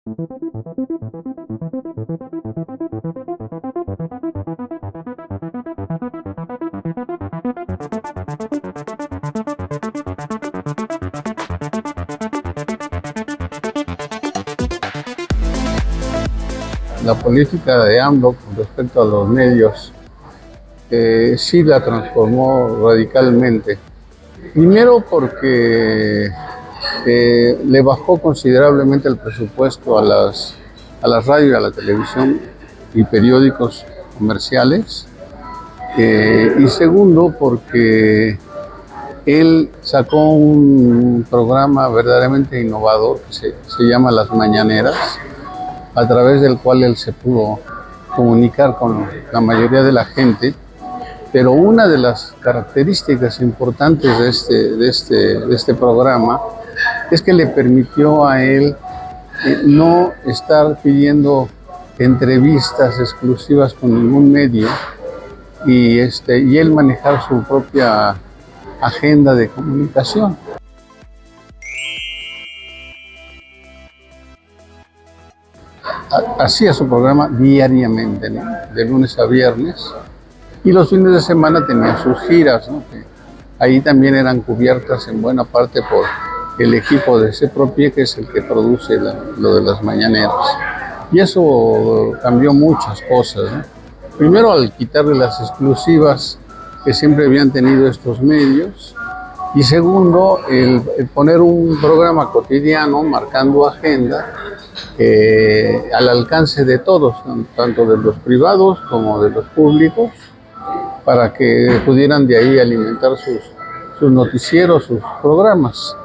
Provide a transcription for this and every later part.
La política de AMLO con respecto a los medios sí la transformó radicalmente. Primero porque le bajó considerablemente el presupuesto a las radios, a la televisión y periódicos comerciales. Y segundo porque él sacó un programa verdaderamente innovador que se llama Las Mañaneras, a través del cual él se pudo comunicar con la mayoría de la gente. Pero una de las características importantes de este programa es que le permitió a él no estar pidiendo entrevistas exclusivas con ningún medio y él manejar su propia agenda de comunicación. Hacía su programa diariamente, ¿no? De lunes a viernes, y los fines de semana tenía sus giras, ¿no? Que ahí también eran cubiertas en buena parte por el equipo de CEPROPIE, que es el que produce lo de las mañaneras. Y eso cambió muchas cosas, ¿no? Primero, al quitarle las exclusivas que siempre habían tenido estos medios, y segundo, el poner un programa cotidiano marcando agenda al alcance de todos, tanto de los privados como de los públicos, para que pudieran de ahí alimentar sus noticieros, sus programas.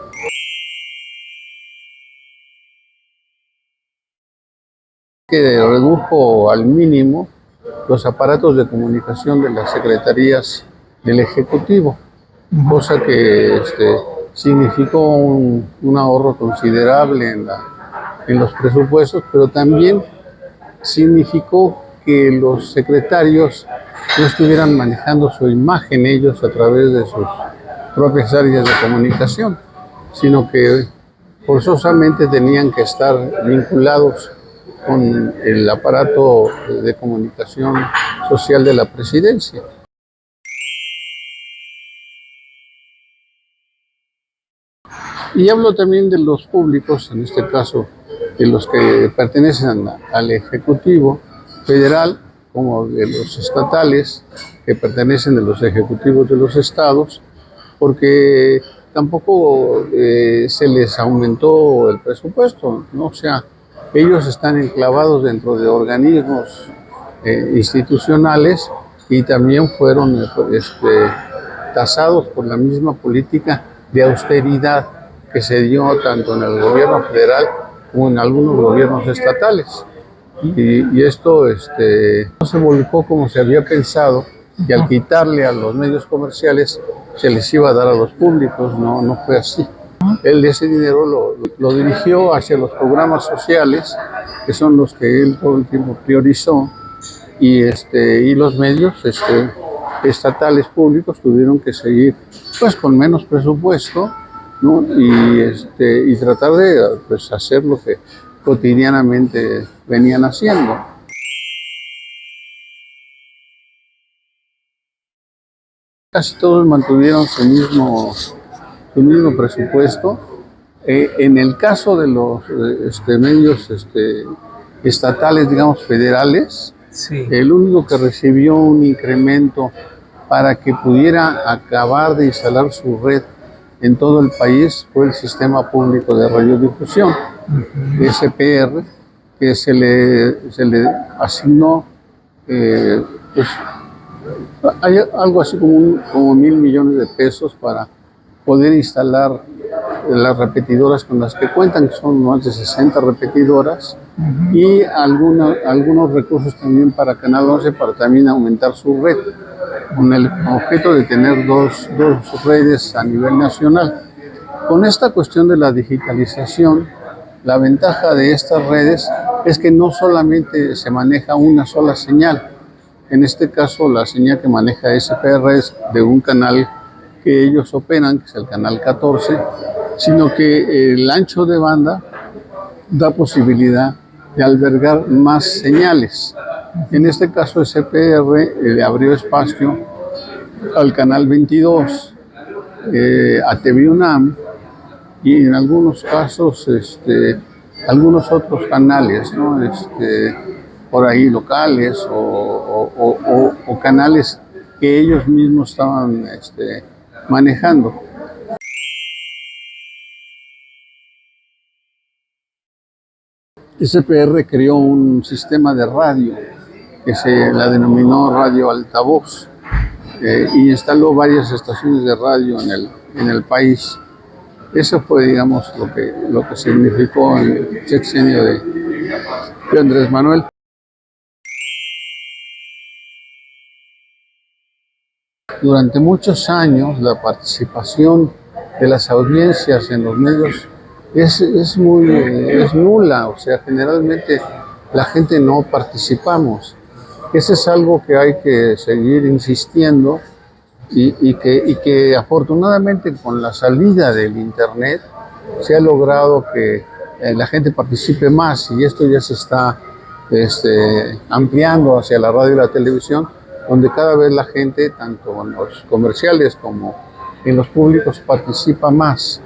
Que redujo al mínimo los aparatos de comunicación de las secretarías del Ejecutivo, cosa que significó un ahorro considerable en los presupuestos, pero también significó que los secretarios no estuvieran manejando su imagen ellos a través de sus propias áreas de comunicación, sino que forzosamente tenían que estar vinculados con el aparato de comunicación social de la presidencia. Y hablo también de los públicos, en este caso de los que pertenecen al Ejecutivo Federal, como de los estatales, que pertenecen de los ejecutivos de los estados, porque tampoco se les aumentó el presupuesto, ¿no? O sea, ellos están enclavados dentro de organismos institucionales y también fueron tasados por la misma política de austeridad que se dio tanto en el gobierno federal como en algunos gobiernos estatales. Y esto no se volcó como se había pensado, y al quitarle a los medios comerciales se les iba a dar a los públicos. No fue así. Él ese dinero lo dirigió hacia los programas sociales, que son los que él todo el tiempo priorizó, y los medios estatales públicos tuvieron que seguir pues con menos presupuesto, ¿no? Y tratar de pues, hacer lo que cotidianamente venían haciendo. Casi todos mantuvieron su mismo presupuesto. En el caso de los medios estatales, digamos federales, sí, el único que recibió un incremento para que pudiera acabar de instalar su red en todo el país fue el Sistema Público de Radiodifusión, SPR, que se le asignó pues, hay algo así como 1,000 millones de pesos para poder instalar las repetidoras con las que cuentan, que son más de 60 repetidoras, y algunos recursos también para Canal 11 para también aumentar su red, con el objeto de tener dos redes a nivel nacional. Con esta cuestión de la digitalización, la ventaja de estas redes es que no solamente se maneja una sola señal. En este caso, la señal que maneja SPR es de un canal que ellos operan, que es el canal 14, sino que el ancho de banda da posibilidad de albergar más señales. En este caso, SPR le abrió espacio al Canal 22, a TV UNAM y en algunos casos algunos otros canales, ¿no? Por ahí locales o canales que ellos mismos estaban manejando. SPR creó un sistema de radio que se la denominó Radio Altavoz y instaló varias estaciones de radio en el país. Eso fue, digamos, lo que significó el sexenio de Andrés Manuel. Durante muchos años la participación de las audiencias en los medios es nula, o sea, generalmente la gente no participamos. Eso es algo que hay que seguir insistiendo y que afortunadamente con la salida del Internet se ha logrado que la gente participe más y esto ya se está ampliando hacia la radio y la televisión, donde cada vez la gente, tanto en los comerciales como en los públicos, participa más.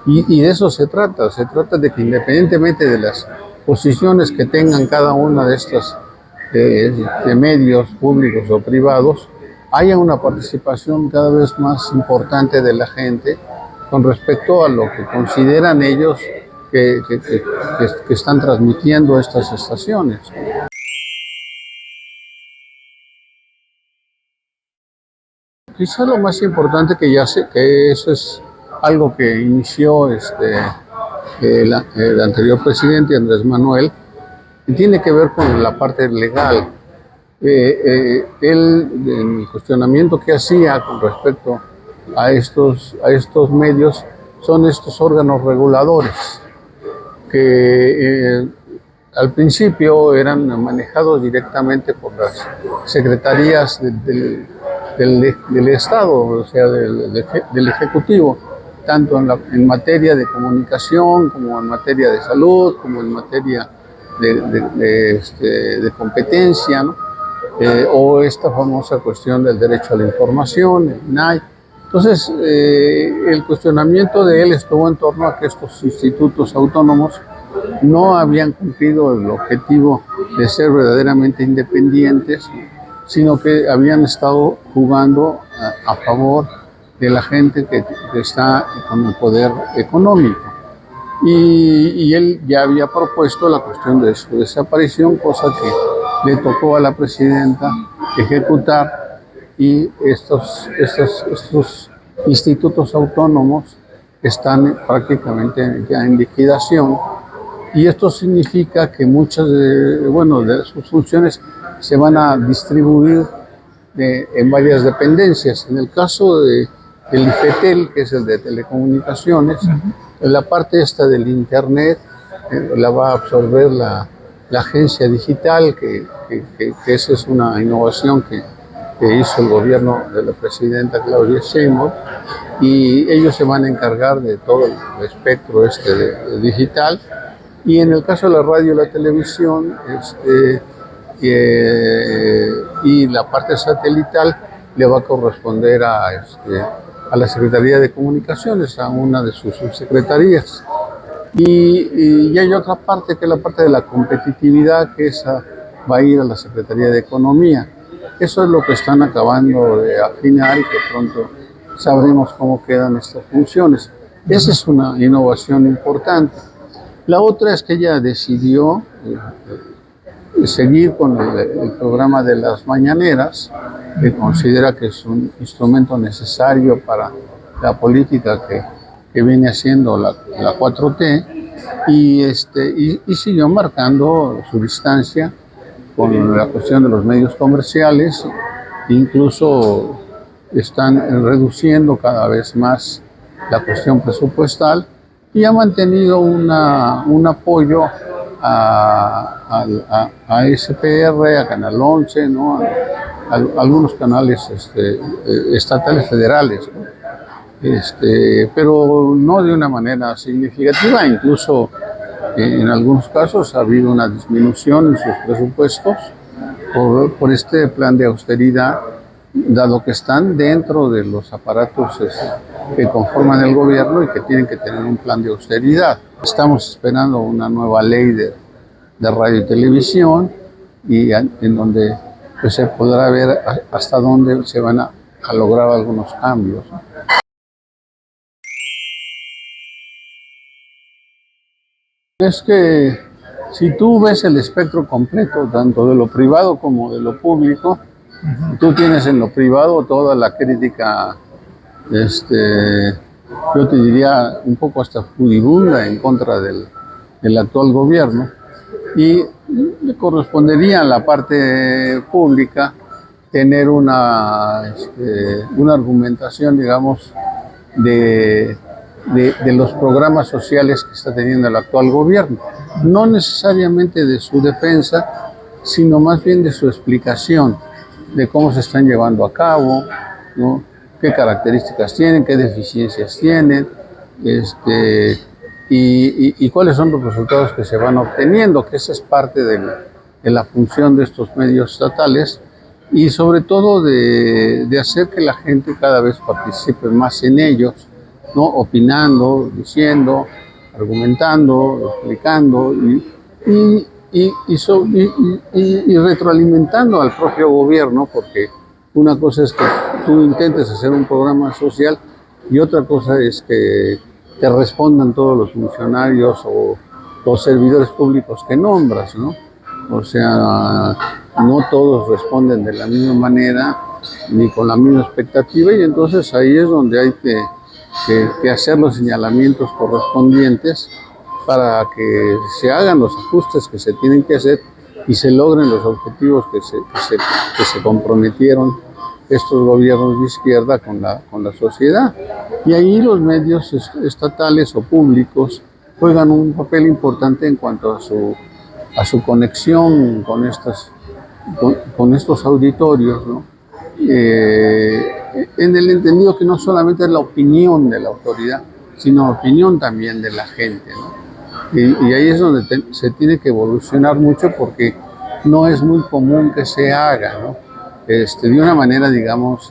Y de eso se trata de que independientemente de las posiciones que tengan cada una de estos medios públicos o privados, haya una participación cada vez más importante de la gente con respecto a lo que consideran ellos que están transmitiendo estas estaciones. Quizá lo más importante que ya sé que eso es algo que inició el anterior presidente Andrés Manuel, y tiene que ver con la parte legal. Él, en el cuestionamiento que hacía con respecto a estos medios, son estos órganos reguladores que al principio eran manejados directamente por las secretarías del Estado, o sea, del Ejecutivo, tanto en materia de comunicación, como en materia de salud, como en materia de competencia, ¿no? O esta famosa cuestión del derecho a la información, el INAI. Entonces, el cuestionamiento de él estuvo en torno a que estos institutos autónomos no habían cumplido el objetivo de ser verdaderamente independientes, sino que habían estado jugando a favor de la gente que está con el poder económico. Y él ya había propuesto la cuestión de su desaparición, cosa que le tocó a la presidenta ejecutar, y estos institutos autónomos están prácticamente ya en liquidación, y esto significa que muchas de sus funciones se van a distribuir en varias dependencias. En el caso del IFETEL, que es el de telecomunicaciones, la parte esta del Internet la va a absorber la agencia digital, que esa es una innovación que hizo el gobierno de la presidenta Claudia Sheinbaum, y ellos se van a encargar de todo el espectro digital. Y en el caso de la radio y la televisión y la parte satelital le va a corresponder a la Secretaría de Comunicaciones, a una de sus subsecretarías. Y hay otra parte, que es la parte de la competitividad, que esa va a ir a la Secretaría de Economía. Eso es lo que están acabando de afinar y que pronto sabremos cómo quedan estas funciones. Esa es una innovación importante. La otra es que ella decidió seguir con el programa de las mañaneras, que considera que es un instrumento necesario para la política que viene haciendo la 4T, y siguió marcando su distancia con la cuestión de los medios comerciales. Incluso están reduciendo cada vez más la cuestión presupuestal, y ha mantenido un apoyo a SPR, a Canal 11, ¿no? a algunos canales estatales federales, ¿no? Pero no de una manera significativa. Incluso En algunos casos ha habido una disminución en sus presupuestos por este plan de austeridad, dado que están dentro de los aparatos que conforman el gobierno y que tienen que tener un plan de austeridad. Estamos esperando una nueva ley de radio y televisión en donde pues, se podrá ver hasta dónde se van a lograr algunos cambios, ¿no? Es que si tú ves el espectro completo, tanto de lo privado como de lo público, tú tienes en lo privado toda la crítica, yo te diría un poco hasta furibunda en contra del actual gobierno, y le correspondería a la parte pública tener una argumentación, digamos, de los programas sociales que está teniendo el actual gobierno. No necesariamente de su defensa, sino más bien de su explicación de cómo se están llevando a cabo, ¿no? Qué características tienen, qué deficiencias tienen, y cuáles son los resultados que se van obteniendo, que esa es parte de la función de estos medios estatales, y sobre todo de hacer que la gente cada vez participe más en ellos, ¿no? Opinando, diciendo, argumentando, explicando y retroalimentando al propio gobierno, porque una cosa es que tú intentes hacer un programa social y otra cosa es que te respondan todos los funcionarios o los servidores públicos que nombras, ¿no? O sea, no todos responden de la misma manera ni con la misma expectativa, y entonces ahí es donde hay que hacer los señalamientos correspondientes para que se hagan los ajustes que se tienen que hacer y se logren los objetivos que se comprometieron estos gobiernos de izquierda con la sociedad. Y ahí los medios estatales o públicos juegan un papel importante en cuanto a su conexión con estos auditorios, ¿no? En el entendido que no solamente es la opinión de la autoridad, sino la opinión también de la gente, ¿no? Y ahí es donde se tiene que evolucionar mucho, porque no es muy común que se haga, ¿no? De una manera, digamos,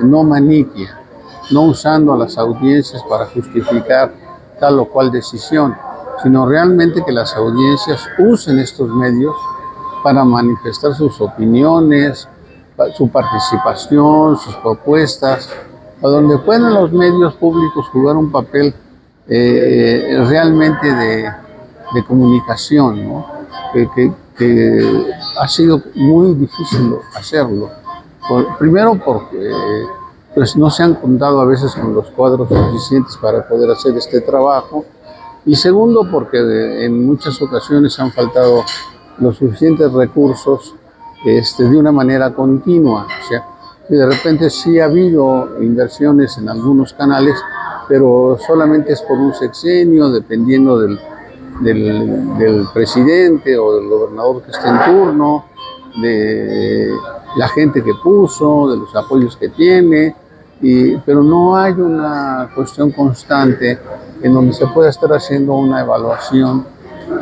no maniquea, no usando a las audiencias para justificar tal o cual decisión, sino realmente que las audiencias usen estos medios para manifestar sus opiniones, su participación, sus propuestas, a donde puedan los medios públicos jugar un papel realmente de comunicación, ¿no? Que ha sido muy difícil hacerlo. Primero porque pues no se han contado a veces con los cuadros suficientes para poder hacer este trabajo, y segundo porque en muchas ocasiones han faltado los suficientes recursos de una manera continua. O sea, que de repente sí ha habido inversiones en algunos canales, pero solamente es por un sexenio, dependiendo del presidente o del gobernador que esté en turno, de la gente que puso, de los apoyos que tiene, pero no hay una cuestión constante en donde se pueda estar haciendo una evaluación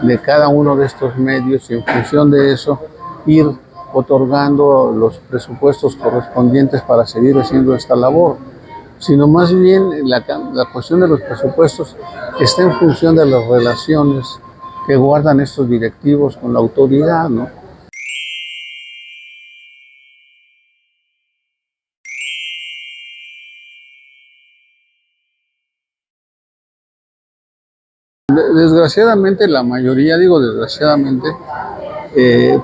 de cada uno de estos medios y en función de eso ir otorgando los presupuestos correspondientes para seguir haciendo esta labor, sino más bien la cuestión de los presupuestos está en función de las relaciones que guardan estos directivos con la autoridad, ¿no? Desgraciadamente la mayoría, digo desgraciadamente,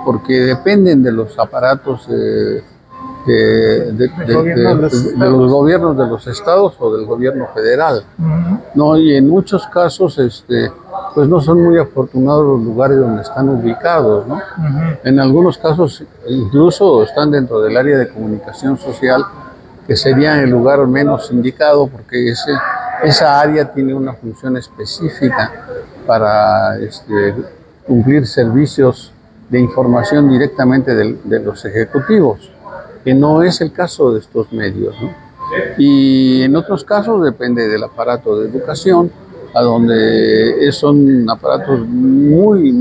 porque dependen de los aparatos de los gobiernos de los estados o del gobierno federal, ¿no? Y en muchos casos pues no son muy afortunados los lugares donde están ubicados, ¿no? En algunos casos incluso están dentro del área de comunicación social, que sería el lugar menos indicado, porque esa área tiene una función específica para cumplir servicios de información directamente de los ejecutivos, que no es el caso de estos medios, ¿no? Y en otros casos depende del aparato de educación, a donde son aparatos muy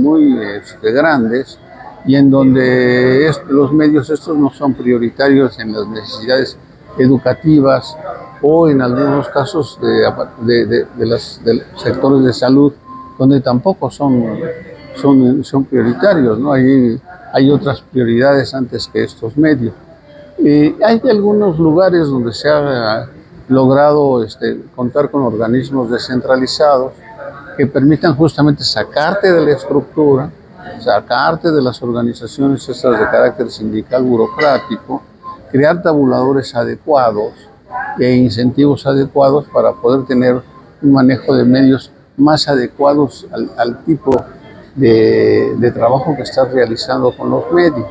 grandes, y en donde los medios estos no son prioritarios en las necesidades educativas, o en algunos casos de los sectores de salud, donde tampoco son prioritarios, ¿no? Hay otras prioridades antes que estos medios. Hay algunos lugares donde se ha logrado contar con organismos descentralizados que permitan justamente sacarte de la estructura, sacarte de las organizaciones estas de carácter sindical burocrático, crear tabuladores adecuados e incentivos adecuados para poder tener un manejo de medios más adecuados al tipo de trabajo que estás realizando con los medios.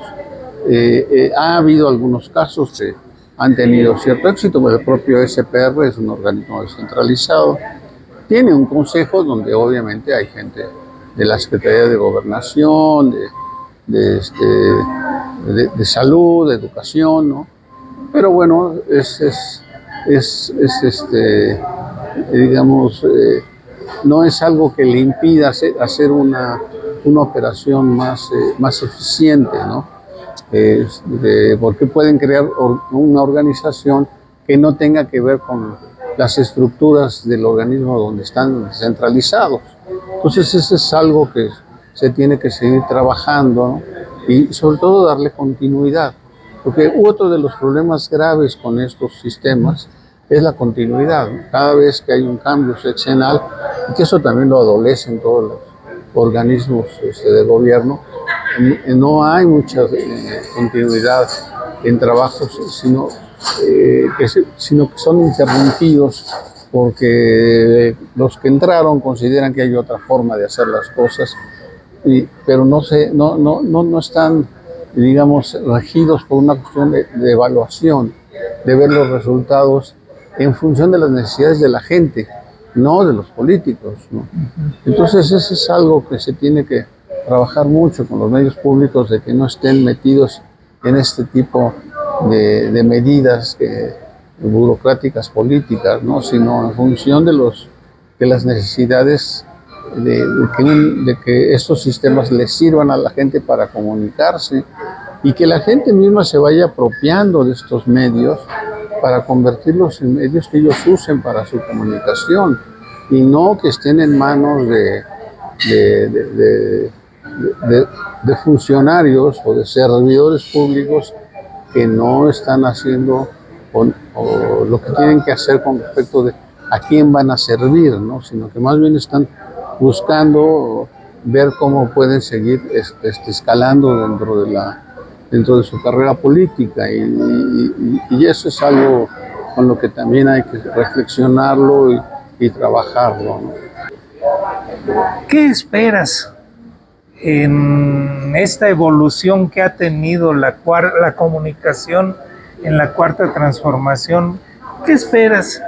Ha habido algunos casos que han tenido cierto éxito, pero el propio SPR es un organismo descentralizado. Tiene un consejo donde obviamente hay gente de la Secretaría de Gobernación, de salud, de educación, ¿no? Pero bueno, digamos, no es algo que le impida hacer una operación más eficiente, ¿no? Porque pueden crear una organización que no tenga que ver con las estructuras del organismo donde están centralizados. Entonces eso es algo que se tiene que seguir trabajando, ¿no? Y sobre todo darle continuidad, porque otro de los problemas graves con estos sistemas es la continuidad, ¿no? Cada vez que hay un cambio sexenal, y que eso también lo adolecen todos los organismos de gobierno, no hay mucha continuidad en trabajos, sino que son interrumpidos porque los que entraron consideran que hay otra forma de hacer las cosas, pero no están, digamos, regidos por una cuestión de evaluación, de ver los resultados en función de las necesidades de la gente, no de los políticos, ¿no? Entonces eso es algo que se tiene que trabajar mucho con los medios públicos, de que no estén metidos en este tipo de medidas burocráticas políticas, ¿no? Sino en función de las necesidades de que estos sistemas les sirvan a la gente para comunicarse, y que la gente misma se vaya apropiando de estos medios para convertirlos en medios que ellos usen para su comunicación, y no que estén en manos de funcionarios o de servidores públicos que no están haciendo o lo que tienen que hacer con respecto de a quién van a servir, ¿no? Sino que más bien están buscando ver cómo pueden seguir escalando dentro de su carrera política, y eso es algo con lo que también hay que reflexionarlo y trabajarlo, ¿no? ¿Qué esperas en esta evolución que ha tenido la comunicación en la cuarta transformación? ¿Qué esperas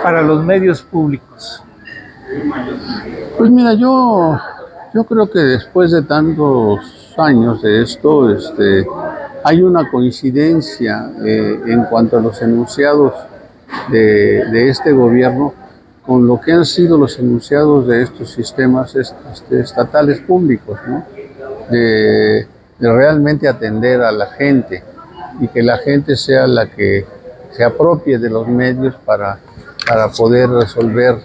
para los medios públicos? Pues mira, yo creo que después de tantos años de esto, hay una coincidencia en cuanto a los enunciados de este gobierno con lo que han sido los enunciados de estos sistemas estatales públicos, ¿no? De realmente atender a la gente, y que la gente sea la que se apropie de los medios para poder resolver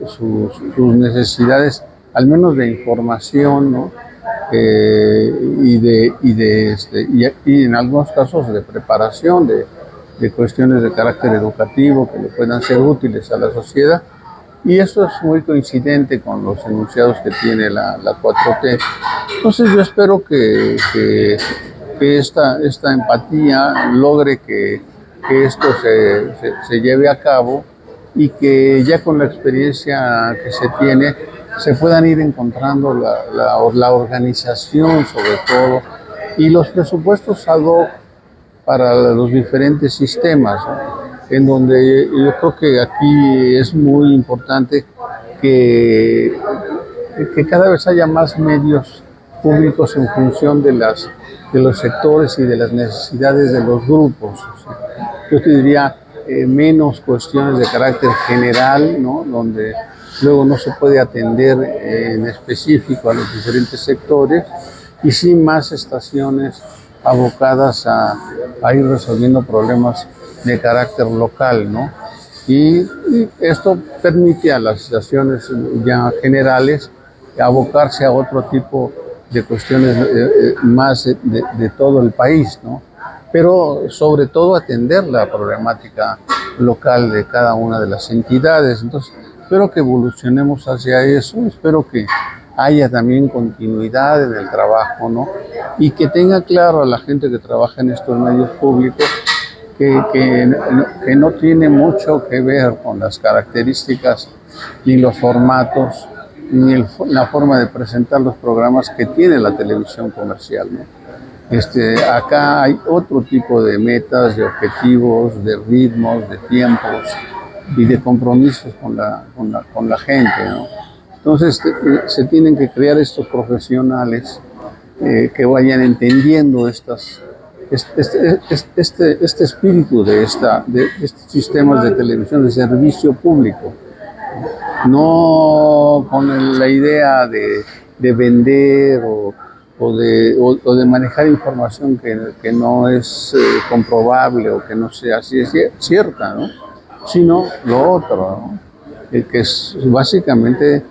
sus necesidades, al menos de información, ¿no? Y en algunos casos de preparación de cuestiones de carácter educativo que le puedan ser útiles a la sociedad. Y eso es muy coincidente con los enunciados que tiene la 4T. Entonces yo espero que esta empatía logre que esto se lleve a cabo, y que ya con la experiencia que se tiene se puedan ir encontrando la organización, sobre todo, y los presupuestos ad hoc para los diferentes sistemas, ¿no? En donde yo creo que aquí es muy importante que cada vez haya más medios públicos en función de los sectores y de las necesidades de los grupos. O sea, yo te diría menos cuestiones de carácter general, ¿no? Donde luego no se puede atender en específico a los diferentes sectores, y sí más estaciones abocadas a ir resolviendo problemas de carácter local, ¿no? Y esto permite a las estaciones ya generales abocarse a otro tipo de cuestiones más de todo el país, ¿no? Pero sobre todo atender la problemática local de cada una de las entidades. Entonces, espero que evolucionemos hacia eso, espero que haya también continuidad en el trabajo, ¿no? Y que tenga claro a la gente que trabaja en estos medios públicos que no tiene mucho que ver con las características ni los formatos ni la forma de presentar los programas que tiene la televisión comercial, ¿no? Acá hay otro tipo de metas, de objetivos, de ritmos, de tiempos y de compromisos con la gente, ¿no? Entonces se tienen que crear estos profesionales que vayan entendiendo este espíritu de estos sistemas de televisión de servicio público, no con la idea de vender o de manejar información que no es comprobable o que no sea así cierta, ¿no? Sino lo otro, ¿no? Que es básicamente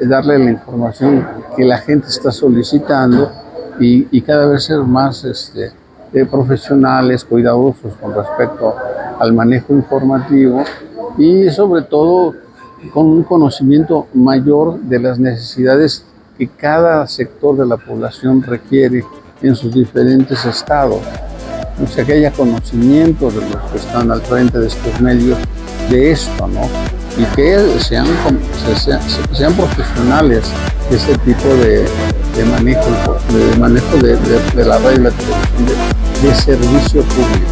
darle la información que la gente está solicitando y cada vez ser más profesionales, cuidadosos con respecto al manejo informativo y sobre todo con un conocimiento mayor de las necesidades que cada sector de la población requiere en sus diferentes estados. O sea, que haya conocimiento de los que están al frente de estos medios de esto, ¿no? Y que sean profesionales de este tipo de manejo de la radio y la televisión de servicio público.